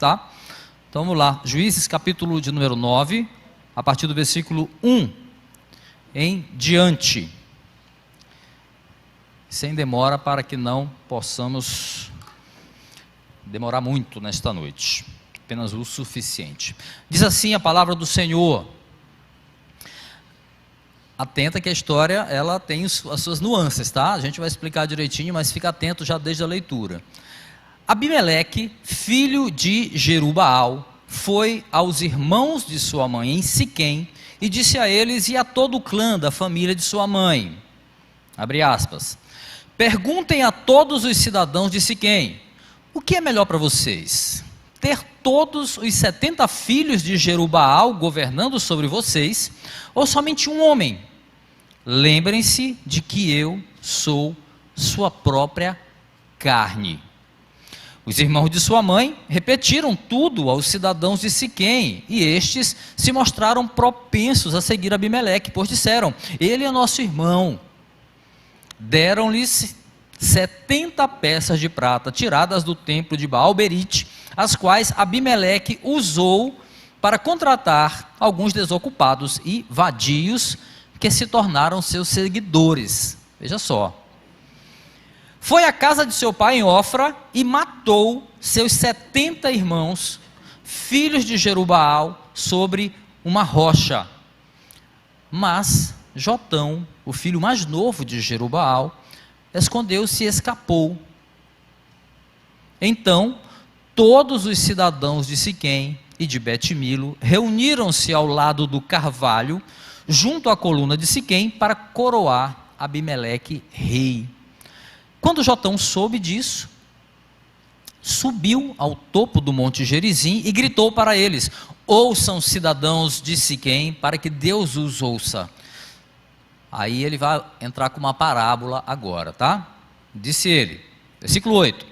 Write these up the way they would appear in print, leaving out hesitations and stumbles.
tá? Então vamos lá, Juízes capítulo de número 9, a partir do versículo 1 em diante. Sem demora, para que não possamos demorar muito nesta noite, apenas o suficiente. Diz assim a palavra do Senhor. Atenta que a história, ela tem as suas nuances, tá? A gente vai explicar direitinho, mas fica atento já desde a leitura. Abimeleque, filho de Jerubaal, foi aos irmãos de sua mãe em Siquém e disse a eles e a todo o clã da família de sua mãe, abre aspas, perguntem a todos os cidadãos de Siquém, o que é melhor para vocês? Ter todos os 70 filhos de Jerubaal governando sobre vocês, ou somente um homem? Lembrem-se de que eu sou sua própria carne. Os irmãos de sua mãe repetiram tudo aos cidadãos de Siquém, e estes se mostraram propensos a seguir Abimeleque, pois disseram, ele é nosso irmão. Deram-lhes 70 peças de prata, tiradas do templo de Baal-Berite, as quais Abimeleque usou para contratar alguns desocupados e vadios, que se tornaram seus seguidores. Veja só. Foi à casa de seu pai em Ofra e matou seus 70 irmãos, filhos de Jerubaal, sobre uma rocha. Mas Jotão, o filho mais novo de Jerubaal, escondeu-se e escapou. Então, todos os cidadãos de Siquém e de Bet-Milo reuniram-se ao lado do carvalho, junto à coluna de Siquém, para coroar Abimeleque rei. Quando Jotão soube disso, subiu ao topo do monte Gerizim e gritou para eles, ouçam cidadãos de Siquém, para que Deus os ouça. Aí ele vai entrar com uma parábola agora, tá? Disse ele, versículo 8,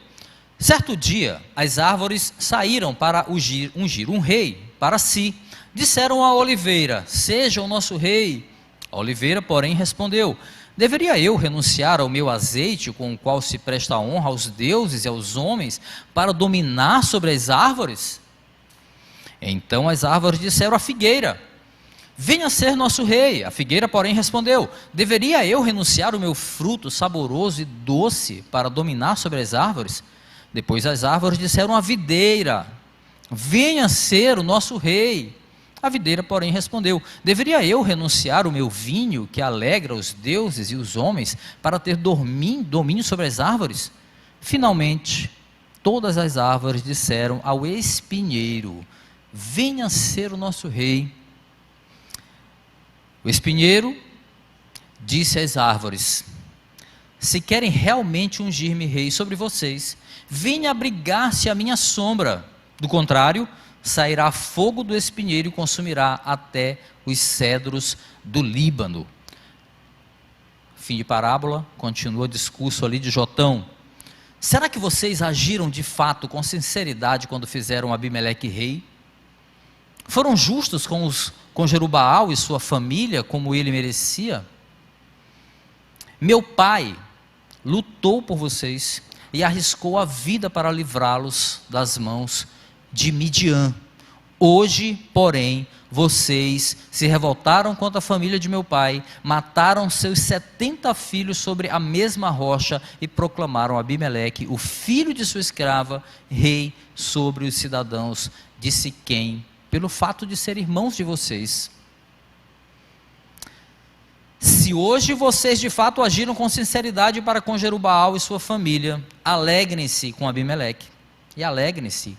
certo dia as árvores saíram para ungir um rei para si, disseram à oliveira, seja o nosso rei. A oliveira, porém, respondeu, deveria eu renunciar ao meu azeite, com o qual se presta honra aos deuses e aos homens, para dominar sobre as árvores? Então as árvores disseram à figueira, venha ser nosso rei. A figueira, porém, respondeu, deveria eu renunciar ao meu fruto saboroso e doce, para dominar sobre as árvores? Depois as árvores disseram à videira, venha ser o nosso rei. A videira, porém, respondeu, deveria eu renunciar ao meu vinho, que alegra os deuses e os homens, para ter domínio sobre as árvores? Finalmente, todas as árvores disseram ao espinheiro, venha ser o nosso rei. O espinheiro disse às árvores, se querem realmente ungir-me rei sobre vocês, venha abrigar-se à minha sombra, do contrário, sairá fogo do espinheiro e consumirá até os cedros do Líbano. Fim de parábola, continua o discurso ali de Jotão. Será que vocês agiram de fato com sinceridade quando fizeram Abimeleque rei? Foram justos com Jerubaal e sua família como ele merecia? Meu pai lutou por vocês e arriscou a vida para livrá-los das mãos de Midian. Hoje, porém, vocês se revoltaram contra a família de meu pai, mataram seus 70 filhos sobre a mesma rocha e proclamaram Abimeleque, o filho de sua escrava, rei sobre os cidadãos de Siquém, pelo fato de ser irmãos de vocês. Se hoje vocês de fato agiram com sinceridade para com Jerubaal e sua família, alegrem-se com Abimeleque e alegrem-se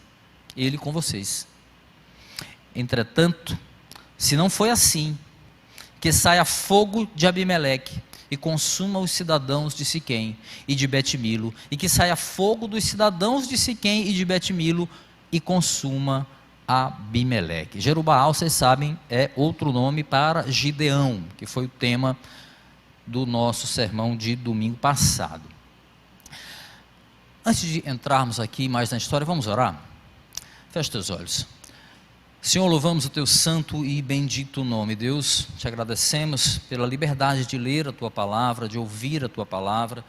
ele com vocês. Entretanto, se não foi assim, que saia fogo de Abimeleque e consuma os cidadãos de Siquém e de Bet-Milo, e que saia fogo dos cidadãos de Siquém e de Bet-Milo e consuma Abimeleque. Jerubaal, vocês sabem, é outro nome para Gideão, que foi o tema do nosso sermão de domingo passado. Antes de entrarmos aqui mais na história, vamos orar? Feche teus olhos. Senhor, louvamos o teu santo e bendito nome. Deus, te agradecemos pela liberdade de ler a tua palavra, de ouvir a tua palavra.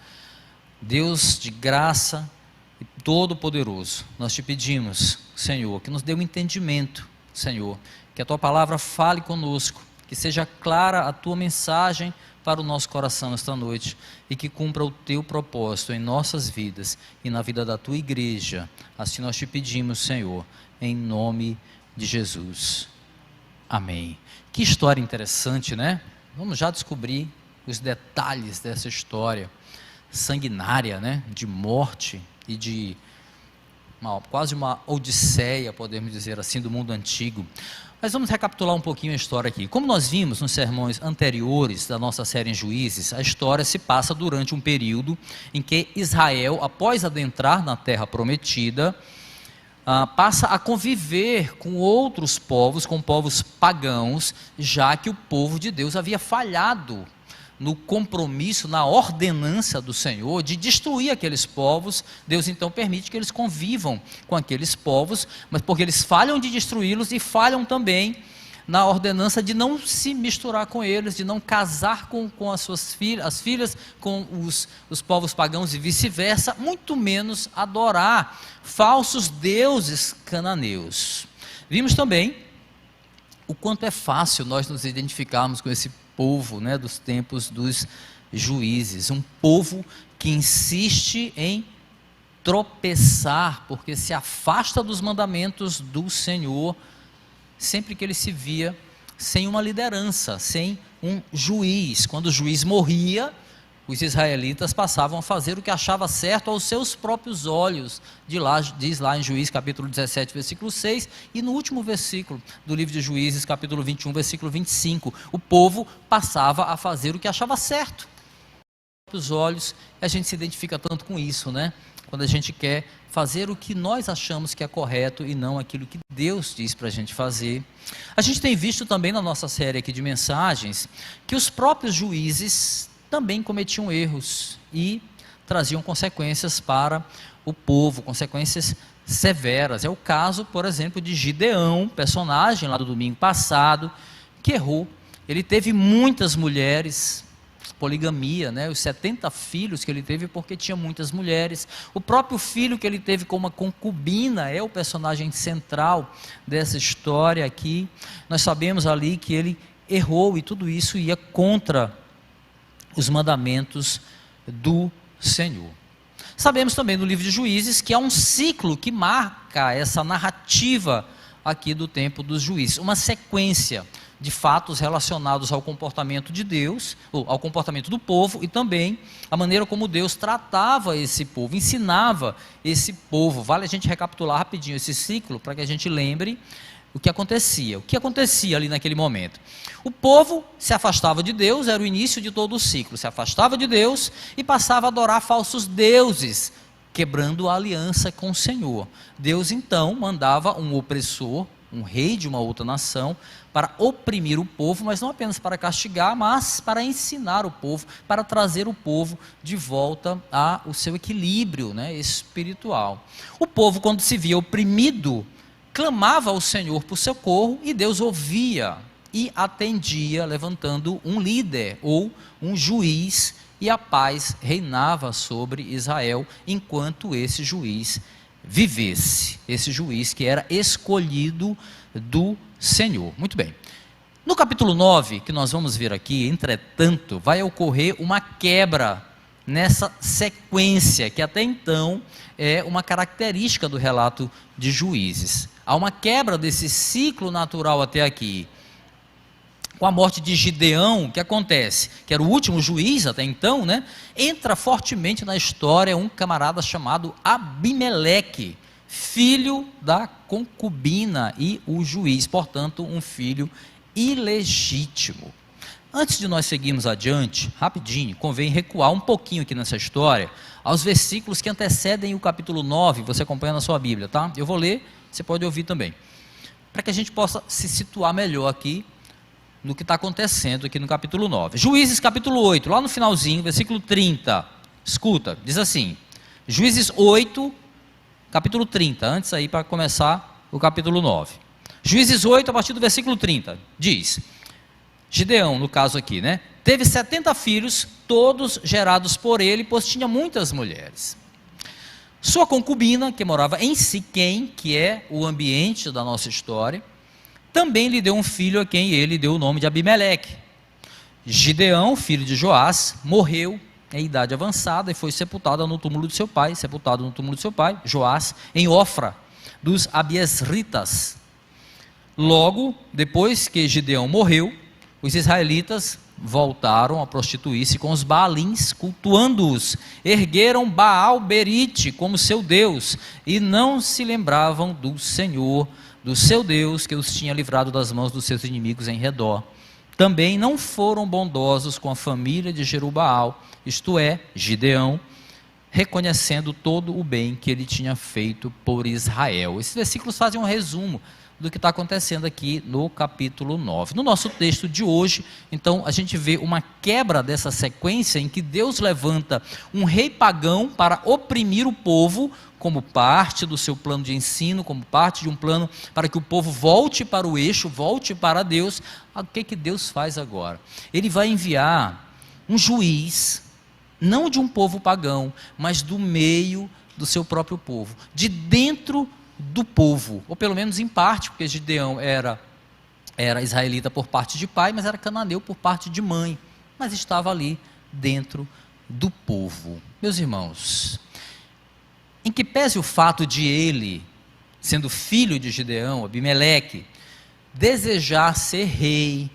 Deus de graça Todo-Poderoso, nós te pedimos, Senhor, que nos dê um entendimento, Senhor, que a Tua palavra fale conosco, que seja clara a Tua mensagem para o nosso coração esta noite e que cumpra o Teu propósito em nossas vidas e na vida da Tua igreja. Assim nós te pedimos, Senhor, em nome de Jesus. Amém. Que história interessante, né? Vamos já descobrir os detalhes dessa história sanguinária, né? De morte e de quase uma odisseia, podemos dizer assim, do mundo antigo. Mas vamos recapitular um pouquinho a história aqui. Como nós vimos nos sermões anteriores da nossa série em Juízes, a história se passa durante um período em que Israel, após adentrar na terra prometida, passa a conviver com outros povos, com povos pagãos, já que o povo de Deus havia falhado no compromisso, na ordenança do Senhor de destruir aqueles povos. Deus então permite que eles convivam com aqueles povos, mas porque eles falham de destruí-los e falham também na ordenança de não se misturar com eles, de não casar com as suas filhas, as filhas com os povos pagãos e vice-versa, muito menos adorar falsos deuses cananeus. Vimos também o quanto é fácil nós nos identificarmos com esse povo, né, dos tempos dos juízes, um povo que insiste em tropeçar, porque se afasta dos mandamentos do Senhor, sempre que ele se via sem uma liderança, sem um juiz. Quando o juiz morria, os israelitas passavam a fazer o que achava certo aos seus próprios olhos, diz lá em Juízes capítulo 17, versículo 6, e no último versículo do livro de Juízes, capítulo 21, versículo 25, o povo passava a fazer o que achava certo aos próprios olhos. E a gente se identifica tanto com isso, né? Quando a gente quer fazer o que nós achamos que é correto e não aquilo que Deus diz para a gente fazer. A gente tem visto também na nossa série aqui de mensagens que os próprios juízes também cometiam erros e traziam consequências para o povo, consequências severas. É o caso, por exemplo, de Gideão, personagem lá do domingo passado, que errou. Ele teve muitas mulheres, poligamia, né? Os 70 filhos que ele teve porque tinha muitas mulheres. O próprio filho que ele teve com uma concubina é o personagem central dessa história aqui. Nós sabemos ali que ele errou e tudo isso ia contra os mandamentos do Senhor. Sabemos também no livro de Juízes que há um ciclo que marca essa narrativa aqui do tempo dos juízes, uma sequência de fatos relacionados ao comportamento de Deus, ou ao comportamento do povo, e também a maneira como Deus tratava esse povo, ensinava esse povo. Vale a gente recapitular rapidinho esse ciclo para que a gente lembre o que acontecia. O que acontecia ali naquele momento? O povo se afastava de Deus, era o início de todo o ciclo, se afastava de Deus e passava a adorar falsos deuses, quebrando a aliança com o Senhor. Deus então mandava um opressor, um rei de uma outra nação, para oprimir o povo, mas não apenas para castigar, mas para ensinar o povo, para trazer o povo de volta ao seu equilíbrio, né, espiritual. O povo, quando se via oprimido, clamava ao Senhor por socorro e Deus ouvia e atendia, levantando um líder ou um juiz, e a paz reinava sobre Israel enquanto esse juiz vivesse, esse juiz que era escolhido do Senhor. Muito bem. No capítulo 9, que nós vamos ver aqui, entretanto, vai ocorrer uma quebra nessa sequência, que até então é uma característica do relato de Juízes. Há uma quebra desse ciclo natural até aqui. Com a morte de Gideão, o que acontece? Que era o último juiz até então, né? Entra fortemente na história um camarada chamado Abimeleque, filho da concubina e o juiz, portanto, um filho ilegítimo. Antes de nós seguirmos adiante, rapidinho, convém recuar um pouquinho aqui nessa história, aos versículos que antecedem o capítulo 9, você acompanha na sua Bíblia, tá? Eu vou ler, você pode ouvir também, para que a gente possa se situar melhor aqui, no que está acontecendo aqui no capítulo 9. Juízes capítulo 8, lá no finalzinho, versículo 30, escuta, diz assim, Juízes 8, capítulo 30, antes aí para começar o capítulo 9. Juízes 8, a partir do versículo 30, diz, Gideão, no caso aqui, né, teve 70 filhos, todos gerados por ele, pois tinha muitas mulheres. Sua concubina, que morava em Siquém, que é o ambiente da nossa história, também lhe deu um filho a quem ele deu o nome de Abimeleque. Gideão, filho de Joás, morreu em idade avançada e foi sepultado no túmulo de seu pai, Joás, em Ofra, dos Abiesritas. Logo, depois que Gideão morreu, os israelitas voltaram a prostituir-se com os Baalins, cultuando-os. Ergueram Baal-Berite como seu Deus e não se lembravam do Senhor, do seu Deus, que os tinha livrado das mãos dos seus inimigos em redor. Também não foram bondosos com a família de Jerubaal, isto é, Gideão, reconhecendo todo o bem que ele tinha feito por Israel. Esses versículos fazem um resumo do que está acontecendo aqui no capítulo 9. No nosso texto de hoje, então, a gente vê uma quebra dessa sequência em que Deus levanta um rei pagão para oprimir o povo, como parte do seu plano de ensino, como parte de um plano para que o povo volte para o eixo, volte para Deus. O que Deus faz agora? Ele vai enviar um juiz, não de um povo pagão, mas do meio do seu próprio povo, de dentro do povo, ou pelo menos em parte, porque Gideão era israelita por parte de pai, mas era cananeu por parte de mãe, mas estava ali dentro do povo. Meus irmãos, em que pese o fato de ele, sendo filho de Gideão, Abimeleque, desejar ser rei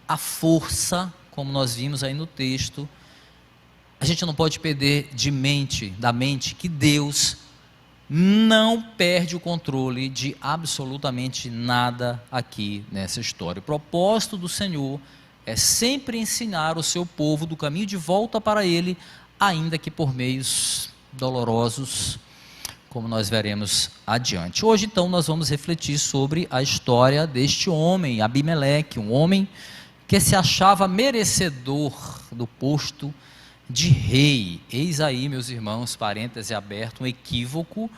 à força, como nós vimos aí no texto, a gente não pode perder da mente que Deus não perde o controle de absolutamente nada aqui nessa história. O propósito do Senhor é sempre ensinar o seu povo do caminho de volta para Ele, ainda que por meios dolorosos, como nós veremos adiante. Hoje, então, nós vamos refletir sobre a história deste homem, Abimeleque, um homem que se achava merecedor do posto de rei. Eis aí, meus irmãos, parêntese aberto, um equívoco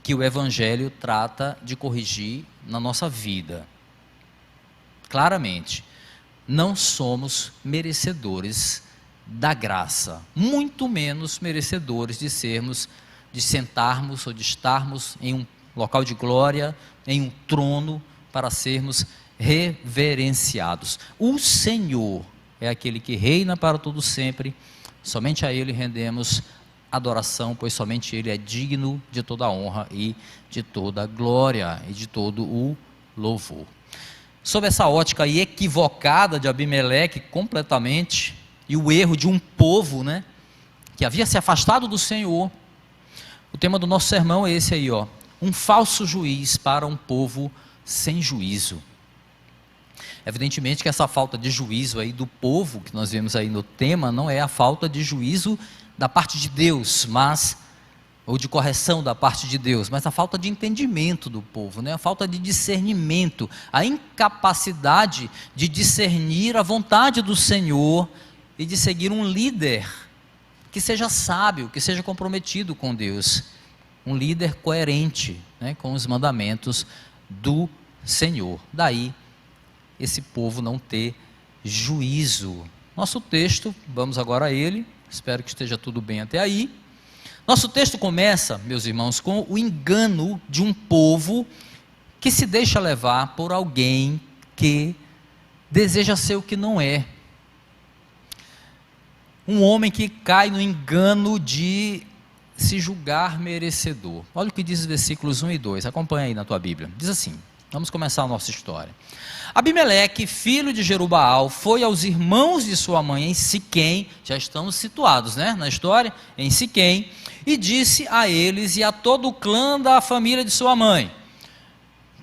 que o Evangelho trata de corrigir na nossa vida. Claramente, não somos merecedores da graça, muito menos merecedores de sentarmos ou de estarmos em um local de glória, em um trono, para sermos reverenciados. O Senhor é aquele que reina para todo sempre. Somente a Ele rendemos adoração, pois somente Ele é digno de toda a honra e de toda a glória e de todo o louvor. Sob essa ótica aí equivocada de Abimeleque completamente, e o erro de um povo, que havia se afastado do Senhor, o tema do nosso sermão é esse aí, um falso juiz para um povo sem juízo. Evidentemente que essa falta de juízo aí do povo, que nós vemos aí no tema, não é a falta de juízo da parte de Deus, ou de correção da parte de Deus, mas a falta de entendimento do povo, a falta de discernimento, a incapacidade de discernir a vontade do Senhor e de seguir um líder que seja sábio, que seja comprometido com Deus, um líder coerente, com os mandamentos do Senhor. Daí esse povo não ter juízo. Nosso texto, vamos agora a ele, espero que esteja tudo bem até aí. Nosso texto começa, meus irmãos, com o engano de um povo que se deixa levar por alguém que deseja ser o que não é. Um homem que cai no engano de se julgar merecedor. Olha o que diz os versículos 1 e 2, acompanha aí na tua Bíblia. Diz assim, vamos começar a nossa história. Abimeleque, filho de Jerubaal, foi aos irmãos de sua mãe em Siquém, já estamos situados na história, em Siquém, e disse a eles e a todo o clã da família de sua mãe: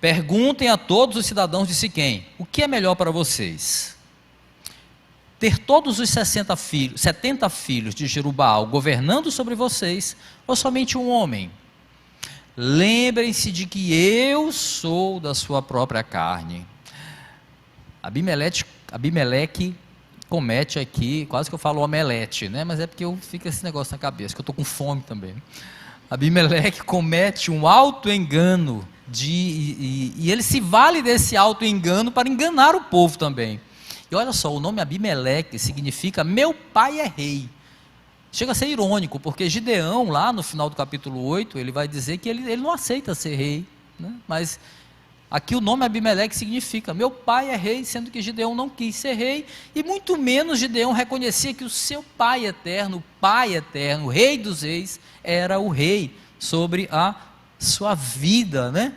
perguntem a todos os cidadãos de Siquém, o que é melhor para vocês? Ter todos os 70 filhos de Jerubaal governando sobre vocês, ou somente um homem? Lembrem-se de que eu sou da sua própria carne. Abimeleque comete aqui, quase que eu falo omelete, mas é porque eu fico esse negócio na cabeça, que eu estou com fome também. Abimeleque comete um auto-engano, e ele se vale desse auto-engano para enganar o povo também. E olha só, o nome Abimeleque significa meu pai é rei. chega a ser irônico, porque Gideão, lá no final do capítulo 8, ele vai dizer que ele não aceita ser rei, né? Mas aqui o nome Abimeleque significa, meu pai é rei, sendo que Gideão não quis ser rei, e muito menos Gideão reconhecia que o seu pai eterno, o rei dos reis, era o rei sobre a sua vida, né?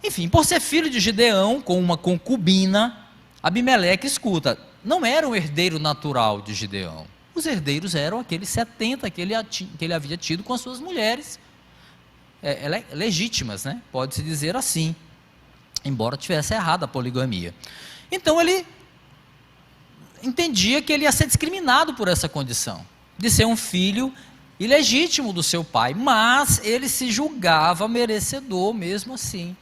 Enfim, por ser filho de Gideão, com uma concubina, Abimeleque, escuta, não era um herdeiro natural de Gideão. Os herdeiros eram aqueles 70 que ele havia tido com as suas mulheres, legítimas, né? Pode-se dizer assim, embora tivesse errado a poligamia. Então ele entendia que ele ia ser discriminado por essa condição, de ser um filho ilegítimo do seu pai, mas ele se julgava merecedor mesmo assim.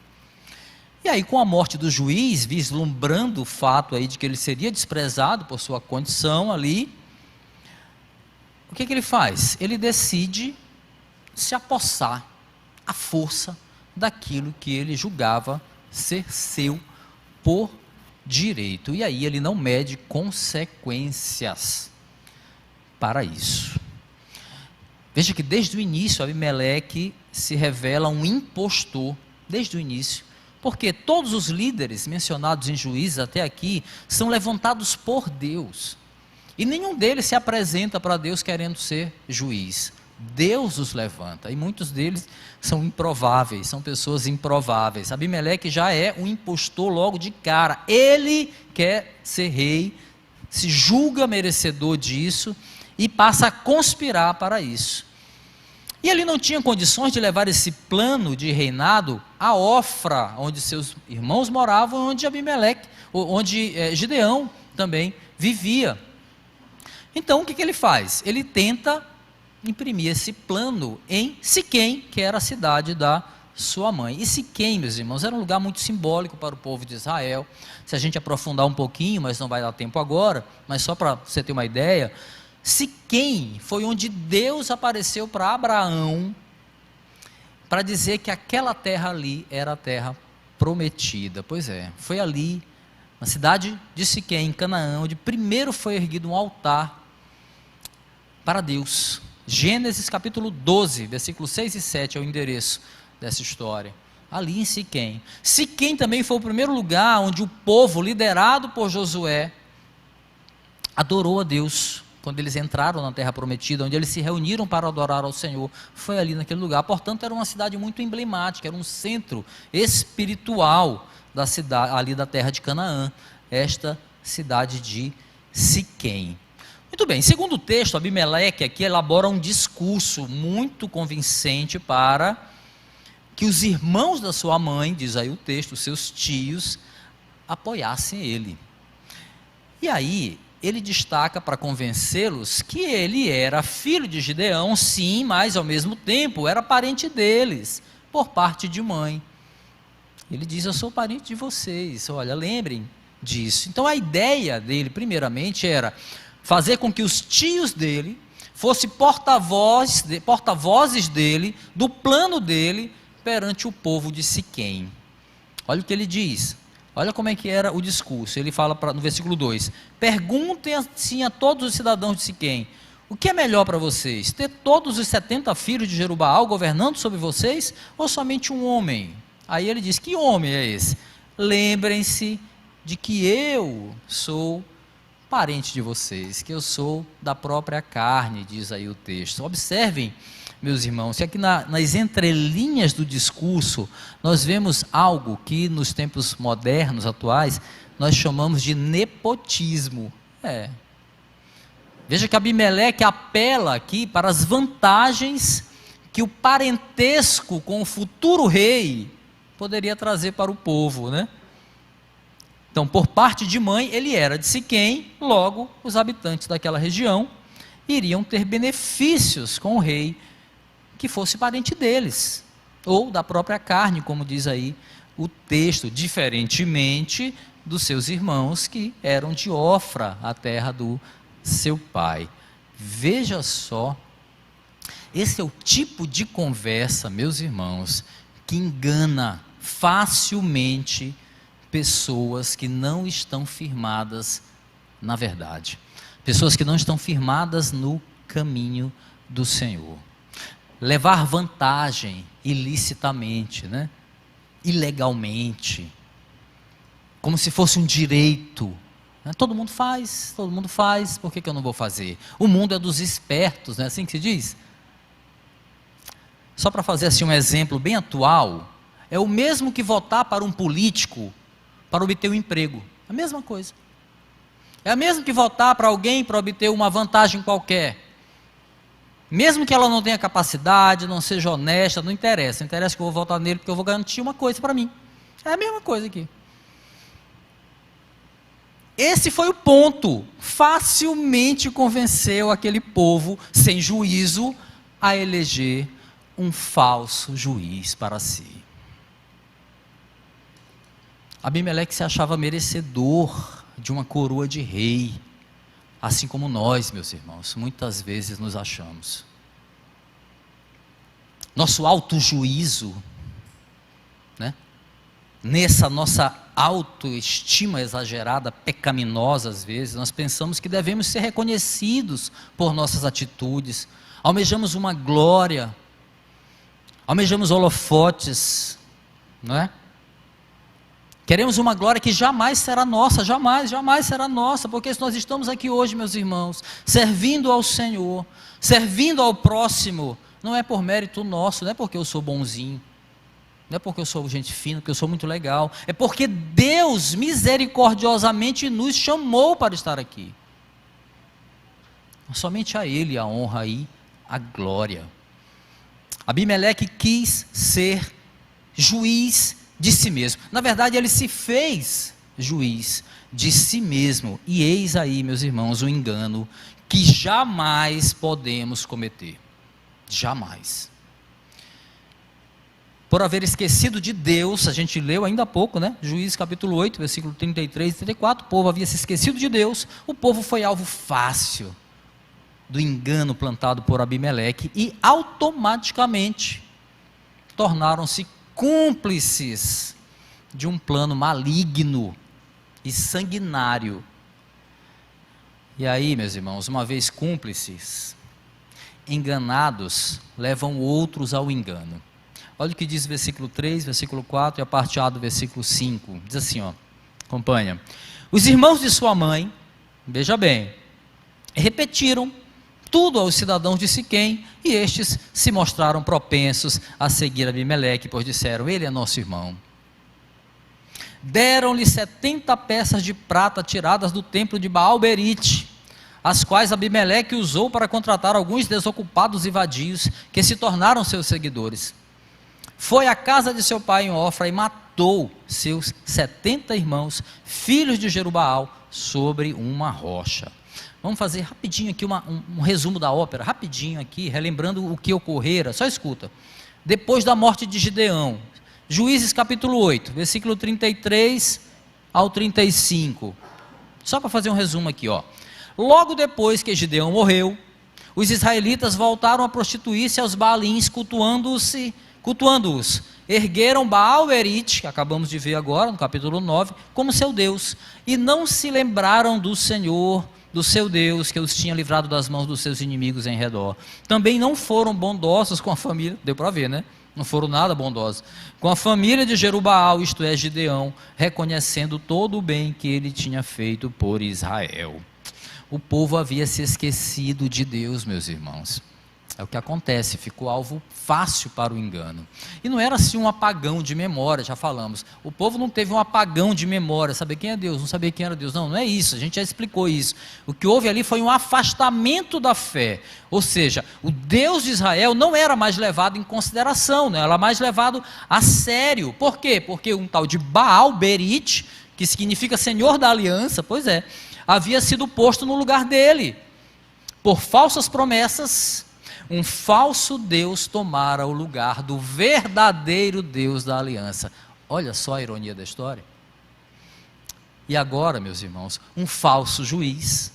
E aí, com a morte do juiz, vislumbrando o fato aí de que ele seria desprezado por sua condição ali, o que ele faz? Ele decide se apossar à força daquilo que ele julgava ser seu por direito. E aí ele não mede consequências para isso. Veja que desde o início Abimeleque se revela um impostor, desde o início, porque todos os líderes mencionados em Juízes até aqui são levantados por Deus, e nenhum deles se apresenta para Deus querendo ser juiz. Deus os levanta, e muitos deles são improváveis, são pessoas improváveis. Abimeleque já é um impostor logo de cara, ele quer ser rei, se julga merecedor disso, e passa a conspirar para isso. E ele não tinha condições de levar esse plano de reinado a Ofra, onde seus irmãos moravam, onde Gideão também vivia. Então o que ele faz? Ele tenta imprimir esse plano em Siquém, que era a cidade da sua mãe. E Siquém, meus irmãos, era um lugar muito simbólico para o povo de Israel. Se a gente aprofundar um pouquinho, mas não vai dar tempo agora, mas só para você ter uma ideia, Siquém foi onde Deus apareceu para Abraão, para dizer que aquela terra ali era a terra prometida. Pois é, foi ali, na cidade de Siquém, em Canaã, onde primeiro foi erguido um altar para Deus. Gênesis capítulo 12, versículos 6 e 7 é o endereço dessa história, ali em Siquém. Siquém também foi o primeiro lugar onde o povo, liderado por Josué, adorou a Deus, quando eles entraram na terra prometida, onde eles se reuniram para adorar ao Senhor, foi ali naquele lugar. Portanto, era uma cidade muito emblemática, era um centro espiritual da cidade, ali da terra de Canaã, esta cidade de Siquém. Muito bem, segundo o texto, Abimeleque aqui elabora um discurso muito convincente para que os irmãos da sua mãe, diz aí o texto, seus tios, apoiassem ele. E aí ele destaca para convencê-los que ele era filho de Gideão, sim, mas ao mesmo tempo era parente deles, por parte de mãe. Ele diz, eu sou parente de vocês, olha, lembrem disso. Então a ideia dele, primeiramente, era fazer com que os tios dele fossem porta-vozes dele, do plano dele, perante o povo de Siquém. Olha o que ele diz. Olha como é que era o discurso. Ele fala no versículo 2: perguntem assim a todos os cidadãos de Siquém, o que é melhor para vocês? Ter todos os 70 filhos de Jerubaal governando sobre vocês, ou somente um homem? Aí ele diz, que homem é esse? Lembrem-se de que eu sou parente de vocês, que eu sou da própria carne, diz aí o texto. Observem, meus irmãos, que aqui nas entrelinhas do discurso, nós vemos algo que nos tempos modernos, atuais, nós chamamos de nepotismo. Veja que Abimeleque apela aqui para as vantagens que o parentesco com o futuro rei poderia trazer para o povo, né? Então, por parte de mãe, ele era de Siquém, logo, os habitantes daquela região iriam ter benefícios com o rei que fosse parente deles, ou da própria carne, como diz aí o texto, diferentemente dos seus irmãos que eram de Ofra, a terra do seu pai. Veja só, esse é o tipo de conversa, meus irmãos, que engana facilmente pessoas que não estão firmadas na verdade, pessoas que não estão firmadas no caminho do Senhor. Levar vantagem ilicitamente, né? Ilegalmente, como se fosse um direito. Todo mundo faz, por que eu não vou fazer? O mundo é dos espertos, não é assim que se diz? Só para fazer assim um exemplo bem atual, é o mesmo que votar para um político para obter um emprego, a mesma coisa. É o mesmo que votar para alguém para obter uma vantagem qualquer. Mesmo que ela não tenha capacidade, não seja honesta, não interessa que eu vou votar nele porque eu vou garantir uma coisa para mim. É a mesma coisa aqui. Esse foi o ponto, facilmente convenceu aquele povo sem juízo a eleger um falso juiz para si. Abimeleque se achava merecedor de uma coroa de rei, assim como nós, meus irmãos, muitas vezes nos achamos. Nosso autojuízo, né? Nessa nossa autoestima exagerada, pecaminosa às vezes, nós pensamos que devemos ser reconhecidos por nossas atitudes, almejamos uma glória, almejamos holofotes, não é? Queremos uma glória que jamais será nossa, jamais será nossa, porque se nós estamos aqui hoje, meus irmãos, servindo ao Senhor, servindo ao próximo, não é por mérito nosso, não é porque eu sou bonzinho, não é porque eu sou gente fina, porque eu sou muito legal, é porque Deus misericordiosamente nos chamou para estar aqui. Somente a Ele a honra e a glória. Abimeleque quis ser juiz de si mesmo. Na verdade, ele se fez juiz de si mesmo. E eis aí, meus irmãos, o engano que jamais podemos cometer. Jamais. Por haver esquecido de Deus, a gente leu ainda há pouco, né? Juízes capítulo 8, versículo 33 e 34, o povo havia se esquecido de Deus, o povo foi alvo fácil do engano plantado por Abimeleque e automaticamente tornaram-se cúmplices de um plano maligno e sanguinário. E aí, meus irmãos, uma vez cúmplices, enganados levam outros ao engano. Olha o que diz o versículo 3, versículo 4 e a parte A do versículo 5. Diz assim, ó, acompanha. Os irmãos de sua mãe, veja bem, repetiram tudo aos cidadãos de Siquém, e estes se mostraram propensos a seguir Abimeleque, pois disseram, ele é nosso irmão. Deram-lhe 70 peças de prata tiradas do templo de Baal-Berite, as quais Abimeleque usou para contratar alguns desocupados e vadios, que se tornaram seus seguidores. Foi à casa de seu pai em Ofra e matou seus 70 irmãos, filhos de Jerubaal, sobre uma rocha. Vamos fazer rapidinho aqui um resumo da ópera, rapidinho aqui, relembrando o que ocorrera, só escuta. Depois da morte de Gideão, Juízes capítulo 8, versículo 33 ao 35, só para fazer um resumo aqui, ó. Logo depois que Gideão morreu, os israelitas voltaram a prostituir-se aos Baalins, cultuando-os, ergueram Baal-Berite, que acabamos de ver agora, no capítulo 9, como seu Deus, e não se lembraram do Senhor, do seu Deus, que os tinha livrado das mãos dos seus inimigos em redor. Também não foram bondosos com a família, deu para ver, né? Não foram nada bondosos, com a família de Jerubaal, isto é, Gideão, reconhecendo todo o bem que ele tinha feito por Israel. O povo havia se esquecido de Deus, meus irmãos. É o que acontece, ficou alvo fácil para o engano. E não era assim um apagão de memória, já falamos. O povo não teve um apagão de memória, saber quem é Deus, não saber quem era Deus. Não, não é isso, a gente já explicou isso. O que houve ali foi um afastamento da fé. Ou seja, o Deus de Israel não era mais levado em consideração, não era mais levado a sério. Por quê? Porque um tal de Baal-Berite, que significa Senhor da Aliança, pois é, havia sido posto no lugar dele. Por falsas promessas, um falso Deus tomara o lugar do verdadeiro Deus da aliança. Olha só a ironia da história. E agora, meus irmãos, um falso juiz,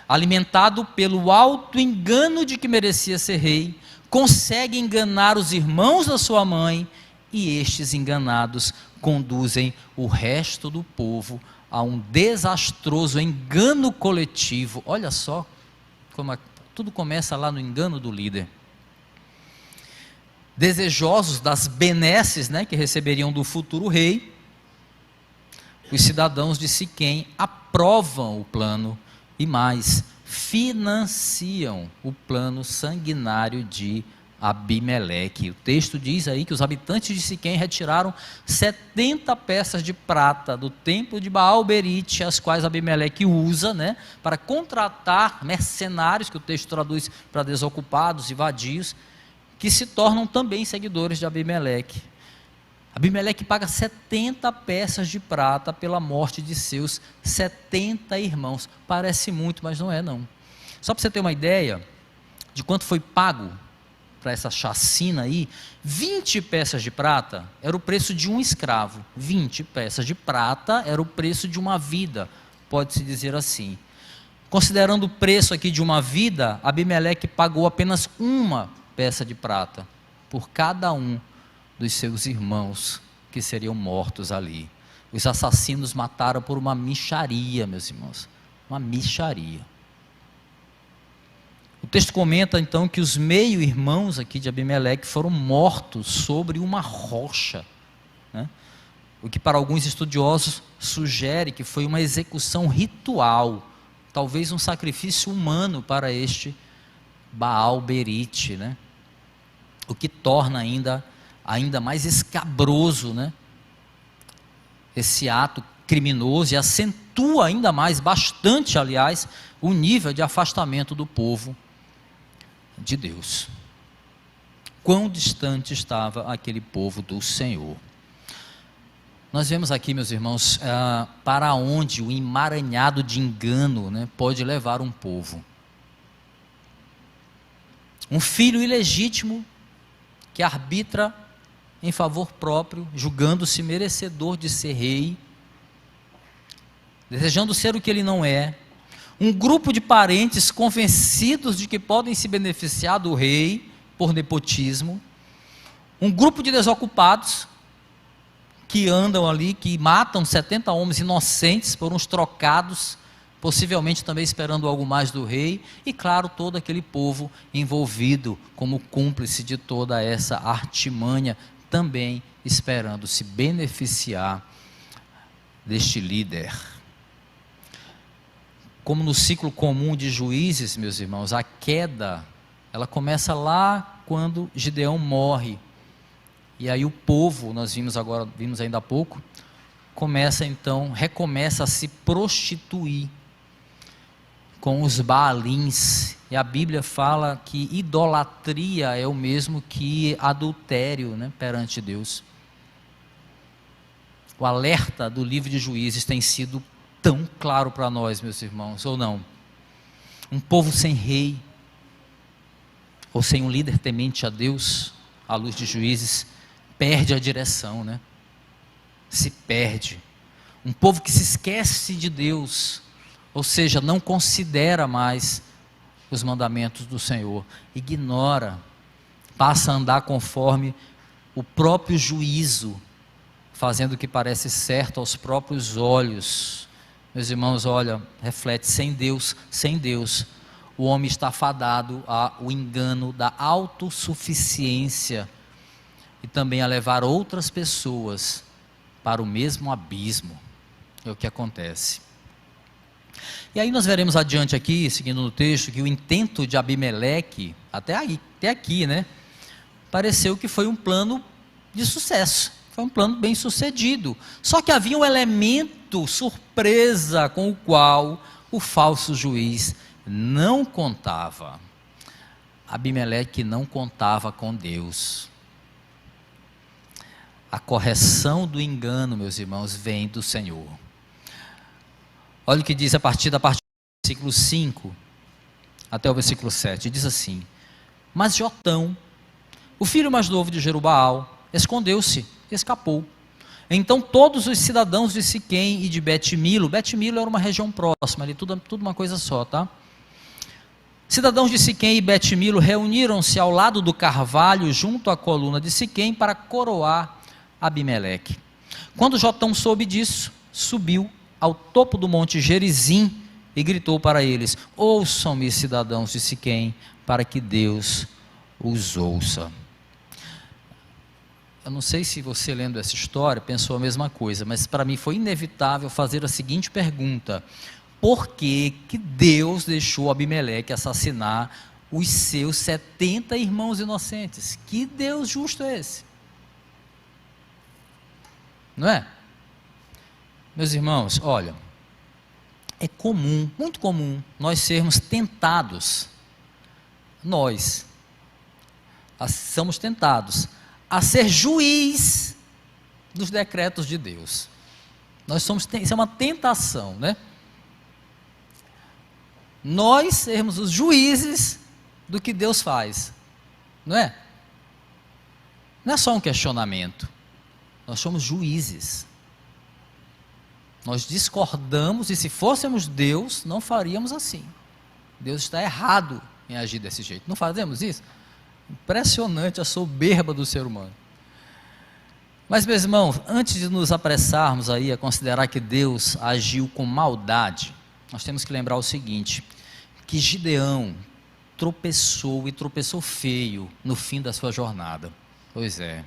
alimentado pelo alto engano de que merecia ser rei, consegue enganar os irmãos da sua mãe, e estes enganados conduzem o resto do povo a um desastroso engano coletivo. Olha só como tudo começa lá no engano do líder. Desejosos das benesses, né, que receberiam do futuro rei, os cidadãos de Siquém aprovam o plano e mais, financiam o plano sanguinário de Abimeleque. O texto diz aí que os habitantes de Siquém retiraram 70 peças de prata do templo de Baal-Berite, as quais Abimeleque usa, né, para contratar mercenários, que o texto traduz para desocupados e vadios, que se tornam também seguidores de Abimeleque. Abimeleque paga 70 peças de prata pela morte de seus 70 irmãos. Parece muito, mas não é não. Só para você ter uma ideia de quanto foi pago para essa chacina aí, 20 peças de prata era o preço de um escravo. 20 peças de prata era o preço de uma vida, pode-se dizer assim. Considerando o preço aqui de uma vida, Abimeleque pagou apenas uma peça de prata por cada um dos seus irmãos que seriam mortos ali. Os assassinos mataram por uma mixaria, meus irmãos, uma mixaria. O texto comenta então que os meio-irmãos aqui de Abimeleque foram mortos sobre uma rocha, né? O que para alguns estudiosos sugere que foi uma execução ritual, talvez um sacrifício humano para este Baal-Berite, né? O que torna ainda mais escabroso, né, esse ato criminoso, e acentua ainda mais, bastante aliás, o nível de afastamento do povo de Deus. Quão distante estava aquele povo do Senhor. Nós vemos aqui, meus irmãos, para onde o emaranhado de engano, né, pode levar um povo. Um filho ilegítimo que arbitra em favor próprio, julgando-se merecedor de ser rei, desejando ser o que ele não é. Um grupo de parentes convencidos de que podem se beneficiar do rei por nepotismo. Um grupo de desocupados que andam ali, que matam 70 homens inocentes por uns trocados, possivelmente também esperando algo mais do rei, e claro, todo aquele povo envolvido como cúmplice de toda essa artimanha, também esperando se beneficiar deste líder. Como no ciclo comum de Juízes, meus irmãos, a queda, ela começa lá quando Gideão morre, e aí o povo, nós vimos ainda há pouco, recomeça a se prostituir com os Baalins, e a Bíblia fala que idolatria é o mesmo que adultério, né, perante Deus. O alerta do livro de Juízes tem sido tão claro para nós, meus irmãos, ou não? Um povo sem rei, ou sem um líder temente a Deus, à luz de Juízes, perde a direção, né? Se perde. Um povo que se esquece de Deus, ou seja, não considera mais os mandamentos do Senhor, ignora, passa a andar conforme o próprio juízo, fazendo o que parece certo aos próprios olhos. Meus irmãos, olha, reflete, sem Deus, o homem está fadado ao engano da autossuficiência e também a levar outras pessoas para o mesmo abismo. É o que acontece. E aí nós veremos adiante aqui, seguindo no texto, que o intento de Abimeleque, até aqui, né, pareceu que foi um plano de sucesso, foi um plano bem sucedido, só que havia um elemento surpresa com o qual o falso juiz não contava. Abimeleque não contava com Deus. A correção do engano, meus irmãos, vem do Senhor. Olha o que diz a partir do versículo 5 até o versículo 7, diz assim: mas Jotão, o filho mais novo de Jerubaal, escondeu-se, escapou. Então todos os cidadãos de Siquém e de Bet-Milo era uma região próxima, ali tudo uma coisa só, tá? Cidadãos de Siquém e Bet-Milo reuniram-se ao lado do carvalho, junto à coluna de Siquém, para coroar Abimeleque. Quando Jotão soube disso, subiu ao topo do monte Gerizim, e gritou para eles: ouçam-me, cidadãos de Siquém, para que Deus os ouça. Eu não sei se você, lendo essa história, pensou a mesma coisa, mas para mim foi inevitável fazer a seguinte pergunta: por que que Deus deixou Abimeleque assassinar os seus 70 irmãos inocentes? Que Deus justo é esse? Não é? Meus irmãos, olha, é comum, muito comum, nós sermos tentados, nós somos tentados a ser juiz dos decretos de Deus. Isso é uma tentação, né? Nós sermos os juízes do que Deus faz, não é? Não é só um questionamento, nós somos juízes. Nós discordamos, e se fôssemos Deus, não faríamos assim. Deus está errado em agir desse jeito. Não fazemos isso? Impressionante a soberba do ser humano. Mas, meus irmãos, antes de nos apressarmos aí a considerar que Deus agiu com maldade, nós temos que lembrar o seguinte: que Gideão tropeçou, e tropeçou feio, no fim da sua jornada. Pois é.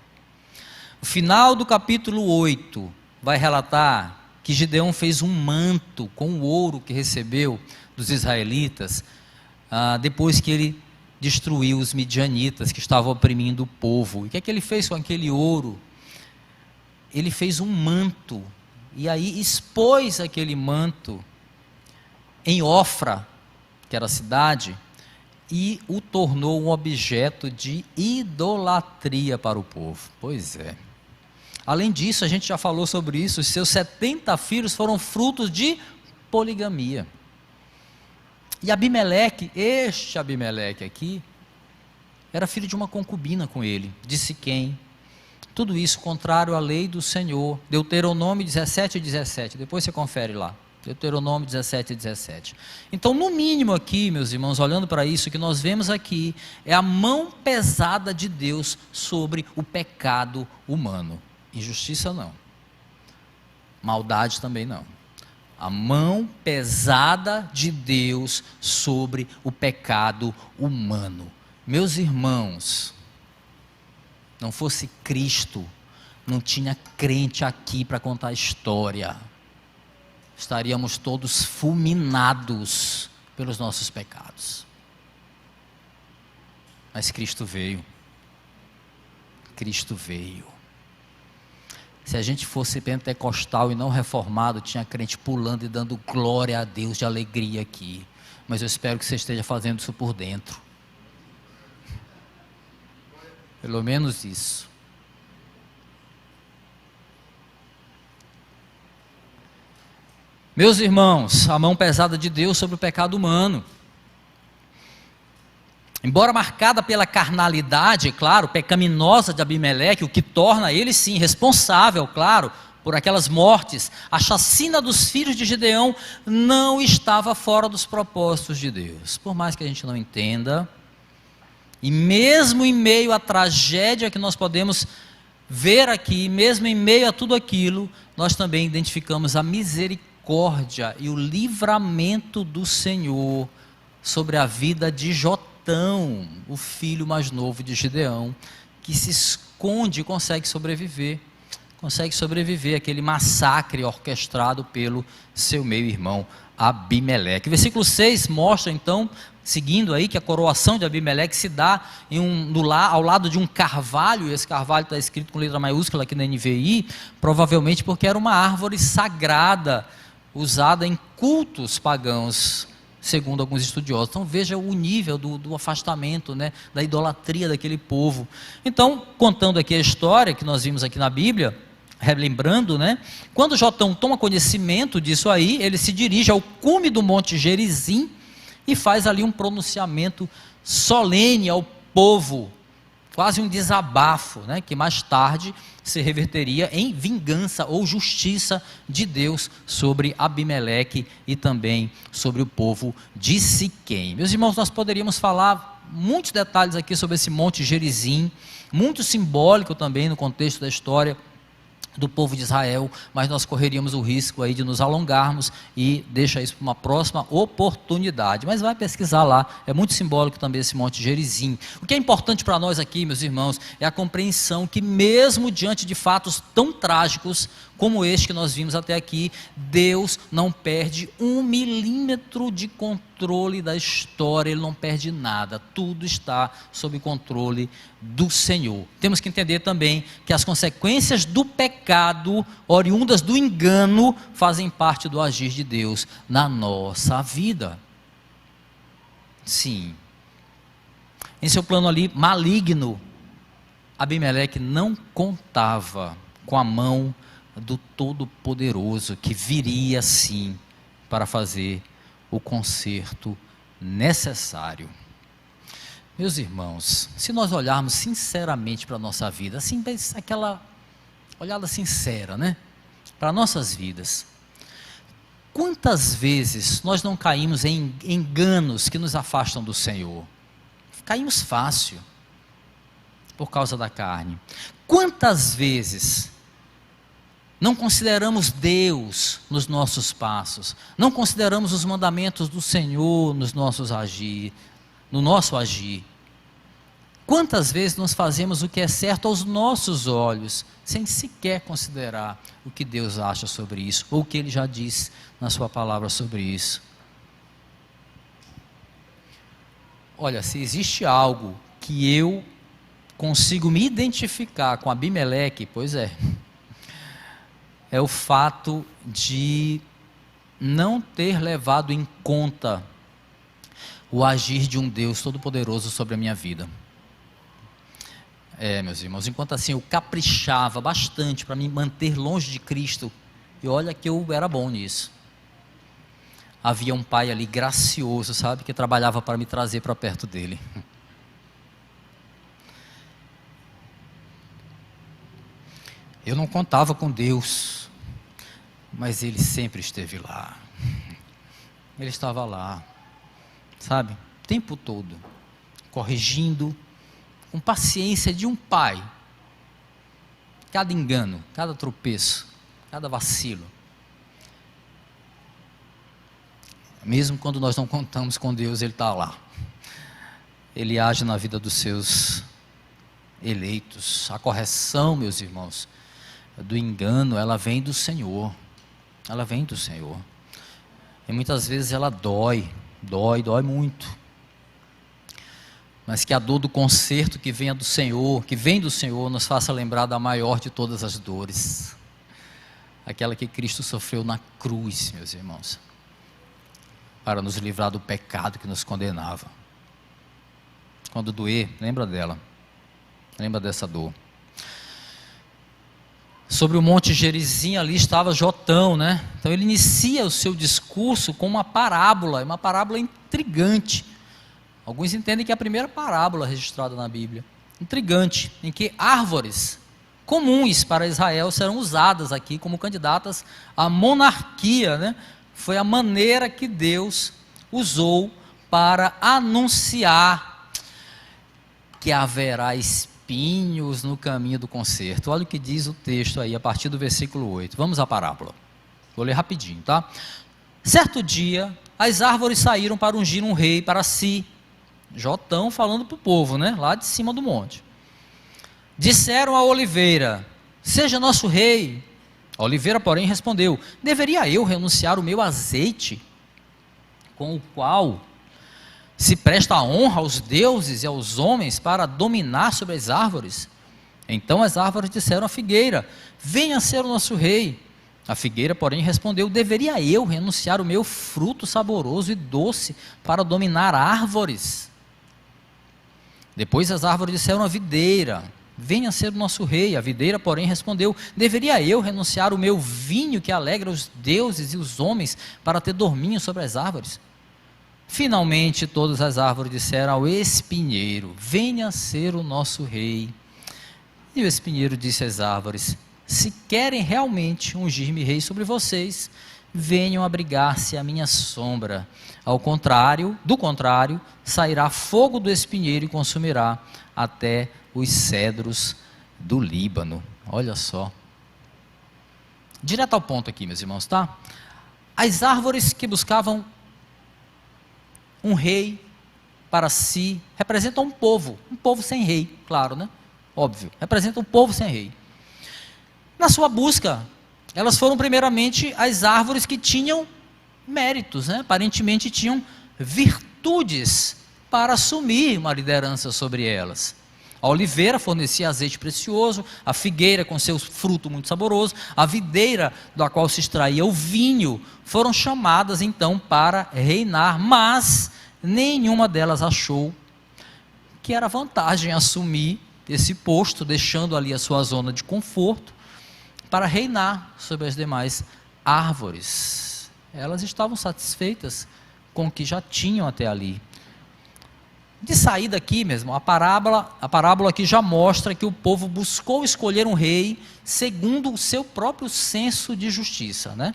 O final do capítulo 8 vai relatar que Gideão fez um manto com o ouro que recebeu dos israelitas, depois que ele destruiu os midianitas que estavam oprimindo o povo. E o que é que ele fez com aquele ouro? Ele fez um manto, e aí expôs aquele manto em Ofra, que era a cidade, e o tornou um objeto de idolatria para o povo. Pois é. Além disso, a gente já falou sobre isso, os seus 70 filhos foram frutos de poligamia. E Abimeleque, este Abimeleque aqui, era filho de uma concubina com ele, de Siquém. Tudo isso contrário à lei do Senhor. Deuteronômio 17 e 17, depois você confere lá. Deuteronômio 17 e 17. Então, no mínimo aqui, meus irmãos, olhando para isso, o que nós vemos aqui é a mão pesada de Deus sobre o pecado humano. Injustiça não, maldade também não. A mão pesada de Deus sobre o pecado humano. Meus irmãos, não fosse Cristo, não tinha crente aqui para contar a história. Estaríamos todos fulminados pelos nossos pecados. Mas Cristo veio. Cristo veio. Se a gente fosse pentecostal e não reformado, tinha crente pulando e dando glória a Deus de alegria aqui. Mas eu espero que você esteja fazendo isso por dentro. Pelo menos isso. Meus irmãos, a mão pesada de Deus sobre o pecado humano. Embora marcada pela carnalidade, claro, pecaminosa de Abimeleque, o que torna ele sim responsável, claro, por aquelas mortes, a chacina dos filhos de Gideão não estava fora dos propósitos de Deus. Por mais que a gente não entenda, e mesmo em meio à tragédia que nós podemos ver aqui, mesmo em meio a tudo aquilo, nós também identificamos a misericórdia e o livramento do Senhor sobre a vida de Jotão, o filho mais novo de Gideão, que se esconde e consegue sobreviver àquele massacre orquestrado pelo seu meio-irmão Abimeleque. Versículo 6 mostra então, seguindo aí, que a coroação de Abimeleque se dá ao lado de um carvalho, e esse carvalho está escrito com letra maiúscula aqui na NVI, provavelmente porque era uma árvore sagrada, usada em cultos pagãos, segundo alguns estudiosos. Então veja o nível do afastamento, né, da idolatria daquele povo. Então, contando aqui a história que nós vimos aqui na Bíblia, relembrando, né, quando Jotão toma conhecimento disso aí, ele se dirige ao cume do Monte Gerizim e faz ali um pronunciamento solene ao povo, quase um desabafo, né, que mais tarde se reverteria em vingança ou justiça de Deus sobre Abimeleque e também sobre o povo de Siquém. Meus irmãos, nós poderíamos falar muitos detalhes aqui sobre esse Monte Gerizim, muito simbólico também no contexto da história do povo de Israel, mas nós correríamos o risco aí de nos alongarmos e deixa isso para uma próxima oportunidade. Mas vai pesquisar lá, é muito simbólico também esse Monte Gerizim. O que é importante para nós aqui, meus irmãos, é a compreensão que mesmo diante de fatos tão trágicos como este que nós vimos até aqui, Deus não perde 1 milímetro de controle da história, Ele não perde nada, tudo está sob controle do Senhor. Temos que entender também que as consequências do pecado, oriundas do engano, fazem parte do agir de Deus na nossa vida. Sim. Em seu plano ali maligno, Abimeleque não contava com a mão do Todo-Poderoso, que viria sim para fazer o conserto necessário. Meus irmãos, se nós olharmos sinceramente para a nossa vida, assim, aquela olhada sincera, né? Para nossas vidas, quantas vezes nós não caímos em enganos que nos afastam do Senhor? Caímos fácil, por causa da carne. Quantas vezes não consideramos Deus nos nossos passos, não consideramos os mandamentos do Senhor no nosso agir. Quantas vezes nós fazemos o que é certo aos nossos olhos, sem sequer considerar o que Deus acha sobre isso, ou o que Ele já diz na sua palavra sobre isso. Olha, se existe algo que eu consigo me identificar com Abimeleque, pois é o fato de não ter levado em conta o agir de um Deus Todo-Poderoso sobre a minha vida. Meus irmãos, enquanto assim eu caprichava bastante para me manter longe de Cristo, e olha que eu era bom nisso. Havia um pai ali gracioso, sabe, que trabalhava para me trazer para perto dele. Eu não contava com Deus, mas Ele sempre esteve lá. Ele estava lá, sabe, o tempo todo, corrigindo, com paciência de um pai, cada engano, cada tropeço, cada vacilo. Mesmo quando nós não contamos com Deus, Ele está lá. Ele age na vida dos seus eleitos. A correção, meus irmãos, do engano, ela vem do Senhor. Ela vem do Senhor. E muitas vezes ela dói muito. Mas que a dor do conserto que vem do Senhor, nos faça lembrar da maior de todas as dores. Aquela que Cristo sofreu na cruz, meus irmãos, para nos livrar do pecado que nos condenava. Quando doer, lembra dela. Lembra dessa dor. Sobre o Monte Gerizim ali estava Jotão, né? Então ele inicia o seu discurso com uma parábola intrigante. Alguns entendem que é a primeira parábola registrada na Bíblia. Intrigante, em que árvores comuns para Israel serão usadas aqui como candidatas à monarquia, né? Foi a maneira que Deus usou para anunciar que haverá espinhos no caminho do conserto. Olha o que diz o texto aí, a partir do versículo 8. Vamos à parábola. Vou ler rapidinho, tá? Certo dia, as árvores saíram para ungir um rei para si. Jotão falando para o povo, né? Lá de cima do monte. Disseram à oliveira: seja nosso rei. A oliveira, porém, respondeu: deveria eu renunciar o meu azeite, com o qual se presta a honra aos deuses e aos homens para dominar sobre as árvores? Então as árvores disseram à figueira: venha ser o nosso rei. A figueira, porém, respondeu: deveria eu renunciar o meu fruto saboroso e doce para dominar árvores? Depois as árvores disseram à videira: venha ser o nosso rei. A videira, porém, respondeu: deveria eu renunciar o meu vinho que alegra os deuses e os homens para ter dorminho sobre as árvores? Finalmente todas as árvores disseram ao espinheiro: venha ser o nosso rei. E o espinheiro disse às árvores: se querem realmente ungir-me rei sobre vocês, venham abrigar-se à minha sombra. Do contrário, sairá fogo do espinheiro e consumirá até os cedros do Líbano. Olha só. direto ao ponto aqui, meus irmãos, tá? As árvores que buscavam um rei para si, representam um povo sem rei, claro, né? Óbvio, representa um povo sem rei. Na sua busca, elas foram primeiramente as árvores que tinham méritos, né? Aparentemente tinham virtudes para assumir uma liderança sobre elas. A oliveira fornecia azeite precioso, a figueira com seu fruto muito saboroso, a videira da qual se extraía o vinho, foram chamadas então para reinar, mas nenhuma delas achou que era vantagem assumir esse posto, deixando ali a sua zona de conforto, para reinar sobre as demais árvores. Elas estavam satisfeitas com o que já tinham até ali. De saída aqui mesmo, a parábola aqui já mostra que o povo buscou escolher um rei segundo o seu próprio senso de justiça, né?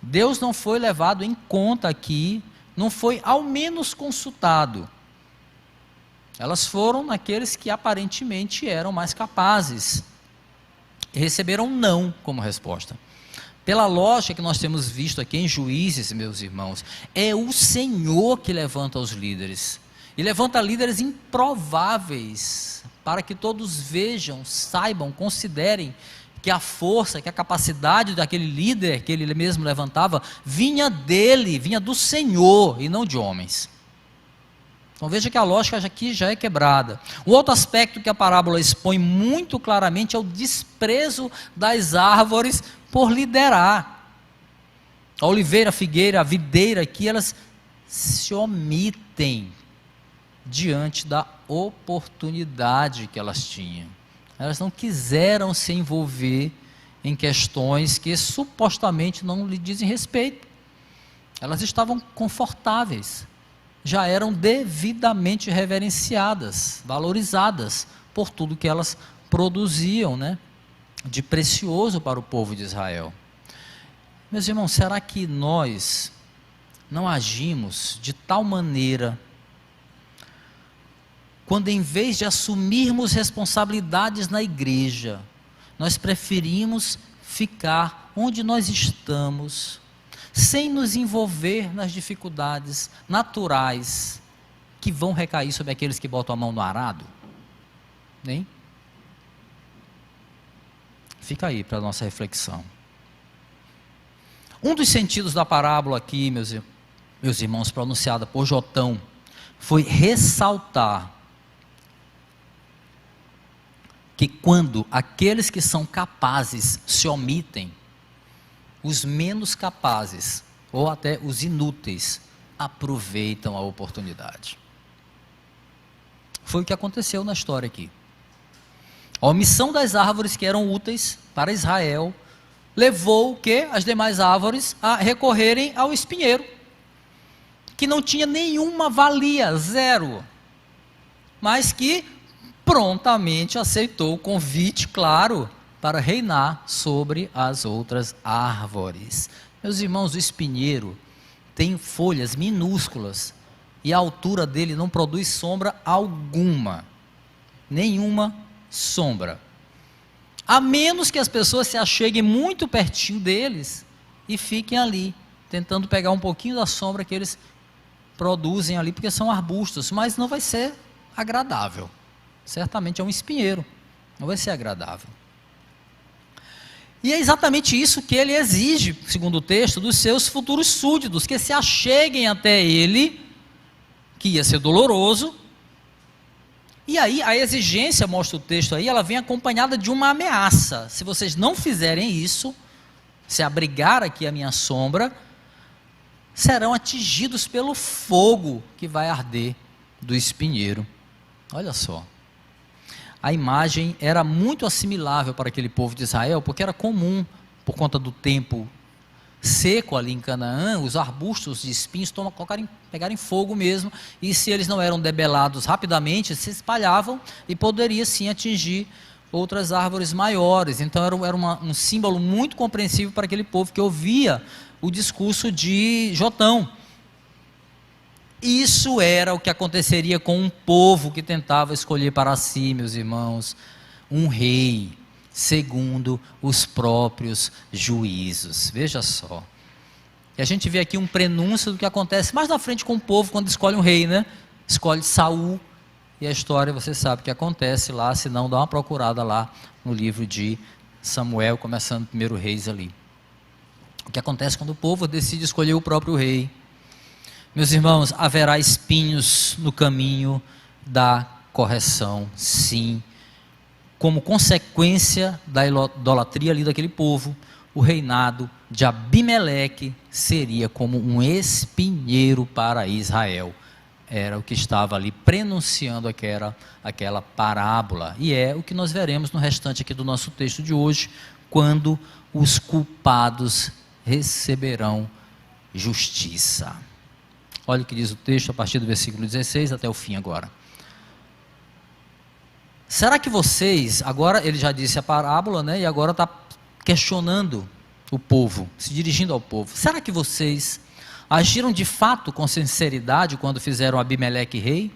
Deus não foi levado em conta aqui, não foi ao menos consultado. Elas foram naqueles que aparentemente eram mais capazes e receberam não como resposta. Pela lógica que nós temos visto aqui em Juízes, meus irmãos, é o Senhor que levanta os líderes. E levanta líderes improváveis, para que todos vejam, saibam, considerem que a força, que a capacidade daquele líder que ele mesmo levantava, vinha dele, vinha do Senhor e não de homens. Então veja que a lógica aqui já é quebrada. O outro aspecto que a parábola expõe muito claramente é o desprezo das árvores por liderar. A oliveira, a figueira, a videira aqui, elas se omitem diante da oportunidade que elas tinham. Elas não quiseram se envolver em questões que supostamente não lhe dizem respeito. Elas estavam confortáveis, já eram devidamente reverenciadas, valorizadas por tudo que elas produziam, né, de precioso para o povo de Israel. Meus irmãos, será que nós não agimos de tal maneira quando, em vez de assumirmos responsabilidades na igreja, nós preferimos ficar onde nós estamos, sem nos envolver nas dificuldades naturais que vão recair sobre aqueles que botam a mão no arado? Hein? Fica aí para a nossa reflexão. Um dos sentidos da parábola aqui, meus irmãos, pronunciada por Jotão, foi ressaltar que quando aqueles que são capazes se omitem, os menos capazes, ou até os inúteis, aproveitam a oportunidade. Foi o que aconteceu na história aqui. A omissão das árvores que eram úteis para Israel levou o quê? As demais árvores a recorrerem ao espinheiro, que não tinha nenhuma valia, zero, mas que prontamente aceitou o convite, claro, para reinar sobre as outras árvores. Meus irmãos, o espinheiro tem folhas minúsculas e a altura dele não produz sombra alguma, nenhuma sombra, a menos que as pessoas se acheguem muito pertinho deles e fiquem ali, tentando pegar um pouquinho da sombra que eles produzem ali, porque são arbustos, mas não vai ser agradável. Certamente é um espinheiro, não vai ser agradável. E é exatamente isso que ele exige, segundo o texto, dos seus futuros súditos, que se acheguem até ele, que ia ser doloroso. E aí a exigência, mostra o texto aí, ela vem acompanhada de uma ameaça: se vocês não fizerem isso, se abrigar aqui a minha sombra, serão atingidos pelo fogo que vai arder do espinheiro. Olha só. A imagem era muito assimilável para aquele povo de Israel, porque era comum, por conta do tempo seco ali em Canaã, os arbustos de espinhos pegarem fogo mesmo, e se eles não eram debelados rapidamente, se espalhavam e poderia sim atingir outras árvores maiores. Então era um símbolo muito compreensível para aquele povo que ouvia o discurso de Jotão. Isso era o que aconteceria com um povo que tentava escolher para si, meus irmãos, um rei, segundo os próprios juízos. Veja só. E a gente vê aqui um prenúncio do que acontece mais na frente com o povo quando escolhe um rei, né? Escolhe Saul, e a história você sabe o que acontece lá, se não dá uma procurada lá no livro de Samuel, começando o 1 Reis ali. O que acontece quando o povo decide escolher o próprio rei? Meus irmãos, haverá espinhos no caminho da correção, sim. Como consequência da idolatria ali daquele povo, o reinado de Abimeleque seria como um espinheiro para Israel. Era o que estava ali prenunciando aquela parábola. E é o que nós veremos no restante aqui do nosso texto de hoje, quando os culpados receberão justiça. Olha o que diz o texto a partir do versículo 16 até o fim agora. Será que vocês, agora ele já disse a parábola, né, e agora está questionando o povo, se dirigindo ao povo. Será que vocês agiram de fato com sinceridade quando fizeram Abimeleque rei?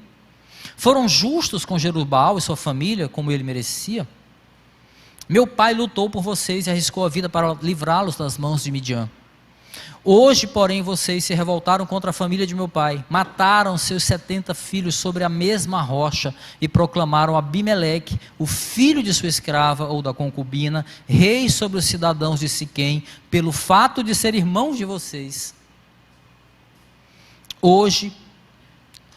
Foram justos com Jerubaal e sua família, como ele merecia? Meu pai lutou por vocês e arriscou a vida para livrá-los das mãos de Midian. Hoje, porém, vocês se revoltaram contra a família de meu pai, mataram seus 70 filhos sobre a mesma rocha e proclamaram Abimeleque, o filho de sua escrava ou da concubina, rei sobre os cidadãos de Siquém, pelo fato de ser irmão de vocês.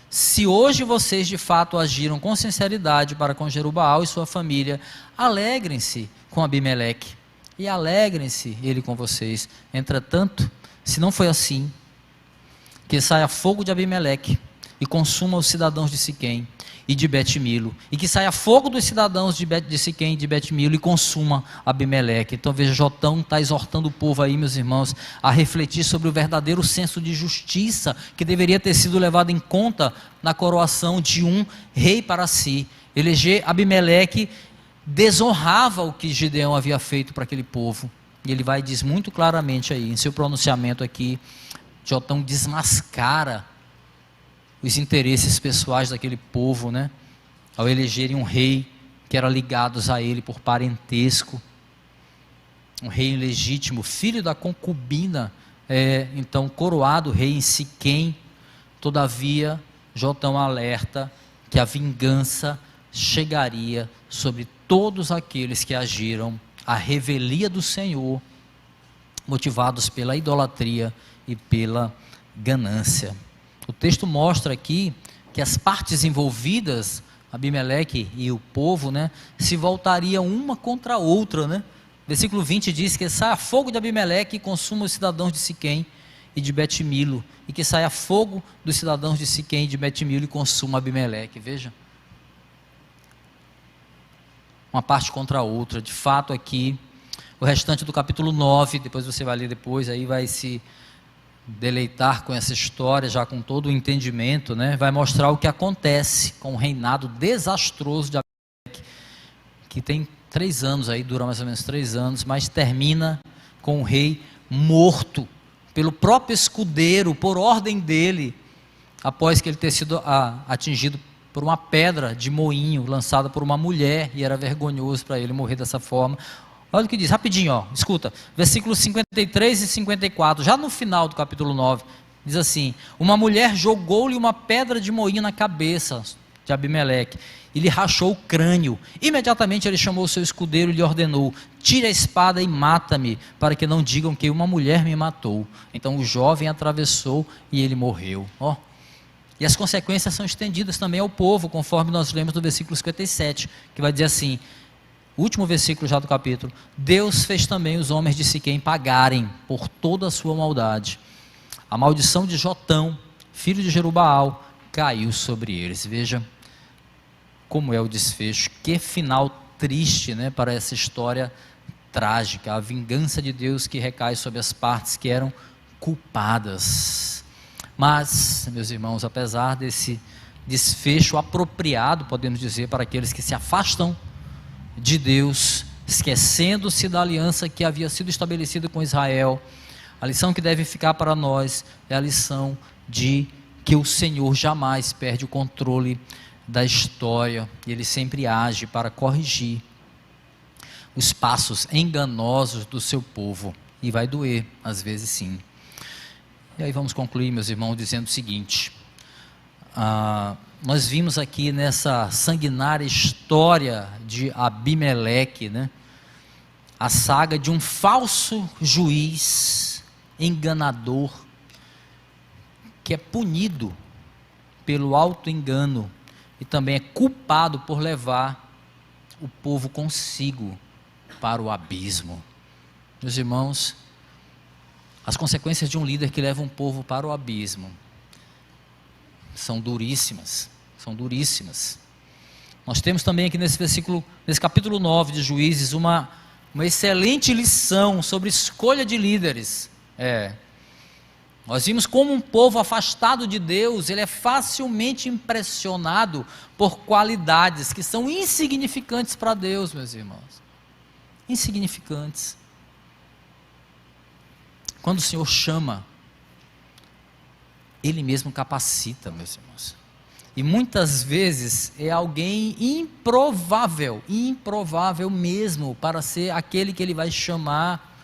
Se hoje vocês de fato agiram com sinceridade para com Jerubaal e sua família, alegrem-se com Abimeleque e alegrem-se ele com vocês. Entretanto, se não foi assim, que saia fogo de Abimeleque e consuma os cidadãos de Siquém e de Bet-Milo, e que saia fogo dos cidadãos de Siquém e de Bet-Milo e consuma Abimeleque. Então veja, Jotão está exortando o povo aí, meus irmãos, a refletir sobre o verdadeiro senso de justiça que deveria ter sido levado em conta na coroação de um rei para si. Eleger Abimeleque desonrava o que Gideão havia feito para aquele povo. E ele vai e diz muito claramente aí, em seu pronunciamento aqui, Jotão desmascara os interesses pessoais daquele povo, né? Ao elegerem um rei que era ligados a ele por parentesco, um rei ilegítimo, filho da concubina, então coroado rei em Siquém. Todavia, Jotão alerta que a vingança chegaria sobre todos aqueles que agiram à revelia do Senhor, motivados pela idolatria e pela ganância. O texto mostra aqui que as partes envolvidas, Abimeleque e o povo, né, se voltariam uma contra a outra, né? Versículo 20 diz que saia fogo de Abimeleque e consuma os cidadãos de Siquém e de Bet-Milo, e que saia fogo dos cidadãos de Siquém e de Bet-Milo e consuma Abimeleque. Veja, uma parte contra a outra. De fato aqui, o restante do capítulo 9, depois você vai ler depois, aí vai se deleitar com essa história, já com todo o entendimento, né? Vai mostrar o que acontece com o reinado desastroso de Abimeleque, que tem 3 anos aí, dura mais ou menos 3 anos, mas termina com o rei morto pelo próprio escudeiro, por ordem dele, após que ele ter sido atingido por uma pedra de moinho lançada por uma mulher, e era vergonhoso para ele morrer dessa forma. Olha o que diz, rapidinho, ó, escuta, versículos 53 e 54, já no final do capítulo 9, diz assim: uma mulher jogou-lhe uma pedra de moinho na cabeça de Abimeleque, e lhe rachou o crânio. Imediatamente ele chamou o seu escudeiro e lhe ordenou: tire a espada e mata-me, para que não digam que uma mulher me matou. Então o jovem atravessou e ele morreu. Ó. E as consequências são estendidas também ao povo, conforme nós lemos no versículo 57, que vai dizer assim, último versículo já do capítulo: Deus fez também os homens de Siquém pagarem por toda a sua maldade. A maldição de Jotão, filho de Jerubaal, caiu sobre eles. Veja como é o desfecho, que final triste, né, para essa história trágica, a vingança de Deus que recai sobre as partes que eram culpadas. Mas, meus irmãos, apesar desse desfecho apropriado, podemos dizer, para aqueles que se afastam de Deus, esquecendo-se da aliança que havia sido estabelecida com Israel, a lição que deve ficar para nós é a lição de que o Senhor jamais perde o controle da história, e Ele sempre age para corrigir os passos enganosos do seu povo. E vai doer, às vezes sim. E aí vamos concluir, meus irmãos, dizendo o seguinte: nós vimos aqui nessa sanguinária história de Abimeleque, né, a saga de um falso juiz enganador, que é punido pelo auto-engano e também é culpado por levar o povo consigo para o abismo. Meus irmãos, as consequências de um líder que leva um povo para o abismo são duríssimas, são duríssimas. Nós temos também aqui nesse capítulo 9 de Juízes, uma excelente lição sobre escolha de líderes. Nós vimos como um povo afastado de Deus, ele é facilmente impressionado por qualidades que são insignificantes para Deus, meus irmãos. Insignificantes. Quando o Senhor chama, Ele mesmo capacita, meus irmãos. E muitas vezes é alguém improvável mesmo, para ser aquele que Ele vai chamar,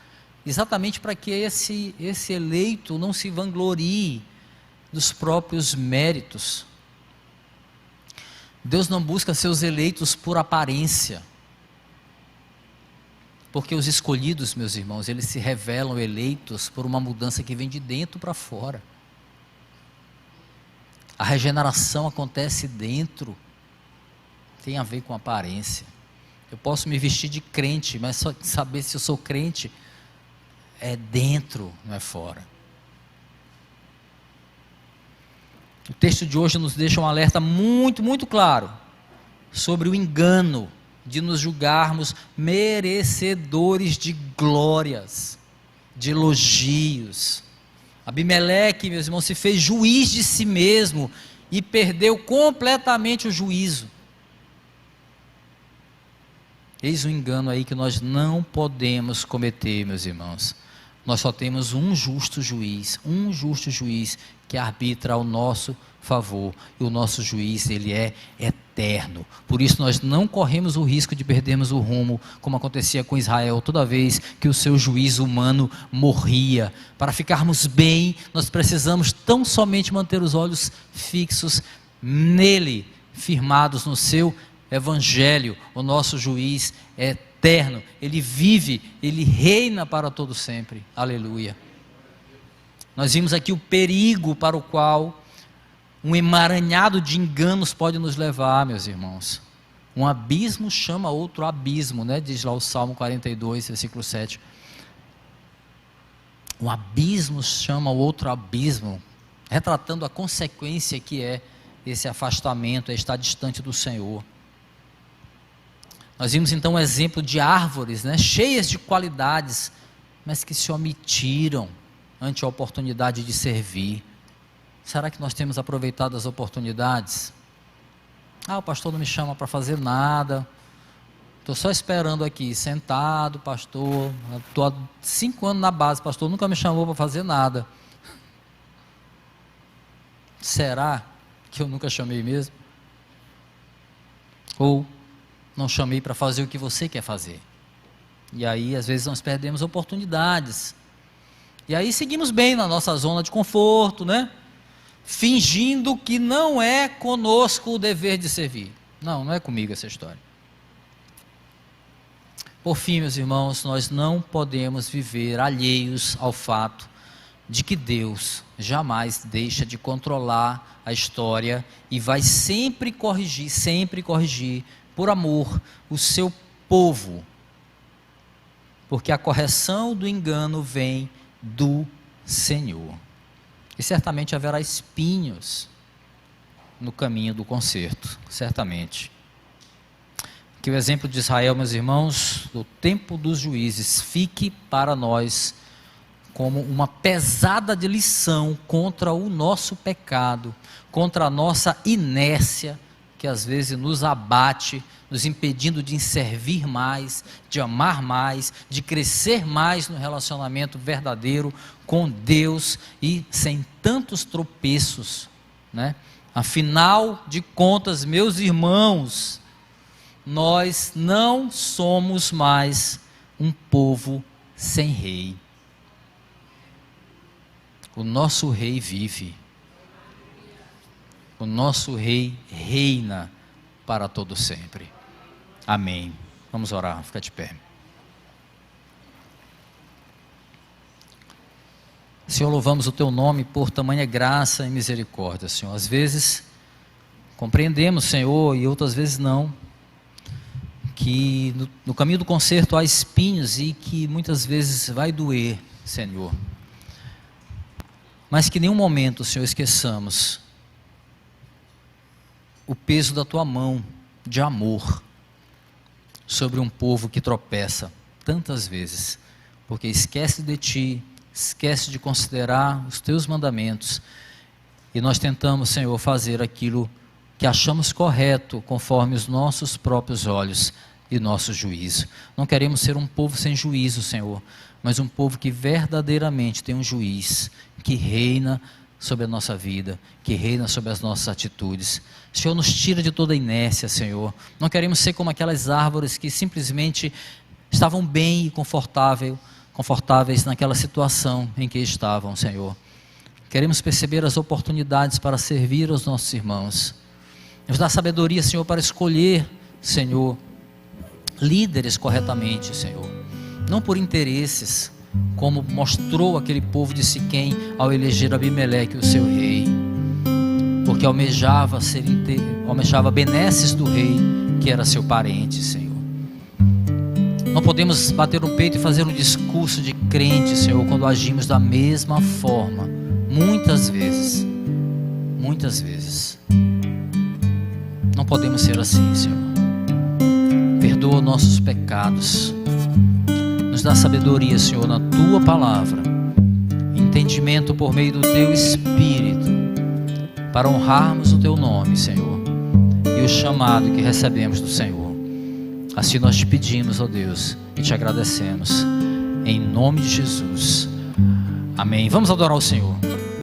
exatamente para que esse eleito não se vanglorie dos próprios méritos. Deus não busca seus eleitos por aparência, porque os escolhidos, meus irmãos, eles se revelam eleitos por uma mudança que vem de dentro para fora. A regeneração acontece dentro, tem a ver com aparência. Eu posso me vestir de crente, mas só saber se eu sou crente é dentro, não é fora. O texto de hoje nos deixa um alerta muito, muito claro sobre o engano de nos julgarmos merecedores de glórias, de elogios. Abimeleque, meus irmãos, se fez juiz de si mesmo e perdeu completamente o juízo. Eis um engano aí que nós não podemos cometer, meus irmãos. Nós só temos um justo juiz que arbitra ao nosso favor, e o nosso juiz, ele é eterno. Por isso nós não corremos o risco de perdermos o rumo, como acontecia com Israel toda vez que o seu juiz humano morria. Para ficarmos bem, nós precisamos tão somente manter os olhos fixos nele, firmados no seu evangelho. O nosso juiz é eterno, ele vive, ele reina para todo sempre. Aleluia. Nós vimos aqui o perigo para o qual um emaranhado de enganos pode nos levar, meus irmãos. Um abismo chama outro abismo, né? Diz lá o Salmo 42, versículo 7. Um abismo chama outro abismo, retratando a consequência que é esse afastamento, é estar distante do Senhor. Nós vimos então um exemplo de árvores, né, cheias de qualidades, mas que se omitiram ante a oportunidade de servir. Será que nós temos aproveitado as oportunidades? O pastor não me chama para fazer nada, estou só esperando aqui, sentado, pastor, estou há 5 anos na base, pastor nunca me chamou para fazer nada. Será que eu nunca chamei mesmo? Ou não chamei para fazer o que você quer fazer? E aí às vezes nós perdemos oportunidades, e aí seguimos bem na nossa zona de conforto, né? Fingindo que não é conosco o dever de servir. Não é comigo essa história. Por fim, meus irmãos, nós não podemos viver alheios ao fato de que Deus jamais deixa de controlar a história e vai sempre corrigir, por amor, o seu povo, porque a correção do engano vem do Senhor. E certamente haverá espinhos no caminho do conserto, certamente. Que o exemplo de Israel, meus irmãos, do tempo dos juízes, fique para nós como uma pesada de lição contra o nosso pecado, contra a nossa inércia, que às vezes nos abate, nos impedindo de servir mais, de amar mais, de crescer mais no relacionamento verdadeiro com Deus e sem tantos tropeços, né? Afinal de contas, meus irmãos, nós não somos mais um povo sem rei. O nosso rei vive. O nosso rei reina para todo sempre. Amém. Vamos orar, fica de pé. Senhor, louvamos o Teu nome por tamanha graça e misericórdia, Senhor. Às vezes compreendemos, Senhor, e outras vezes não, que no caminho do conserto há espinhos e que muitas vezes vai doer, Senhor. Mas que em nenhum momento, Senhor, esqueçamos o peso da Tua mão de amor sobre um povo que tropeça tantas vezes, porque esquece de Ti, esquece de considerar os Teus mandamentos, e nós tentamos, Senhor, fazer aquilo que achamos correto, conforme os nossos próprios olhos e nosso juízo. Não queremos ser um povo sem juízo, Senhor, mas um povo que verdadeiramente tem um juiz, que reina sobre a nossa vida, que reina sobre as nossas atitudes. Senhor, nos tira de toda a inércia, Senhor. Não queremos ser como aquelas árvores que simplesmente estavam bem e confortáveis naquela situação em que estavam, Senhor. Queremos perceber as oportunidades para servir aos nossos irmãos. Nos dá sabedoria, Senhor, para escolher, Senhor, líderes corretamente, Senhor. Não por interesses, como mostrou aquele povo de Siquém ao eleger Abimeleque, o seu rei, porque almejava benesses do rei, que era seu parente, Senhor. Não podemos bater no peito e fazer um discurso de crente, Senhor, quando agimos da mesma forma, muitas vezes. Não podemos ser assim, Senhor. Perdoa nossos pecados. Nos dá sabedoria, Senhor, na Tua palavra, entendimento por meio do Teu Espírito, para honrarmos o Teu nome, Senhor, e o chamado que recebemos do Senhor. Assim nós te pedimos, ó Deus, e te agradecemos, em nome de Jesus. Amém. Vamos adorar o Senhor.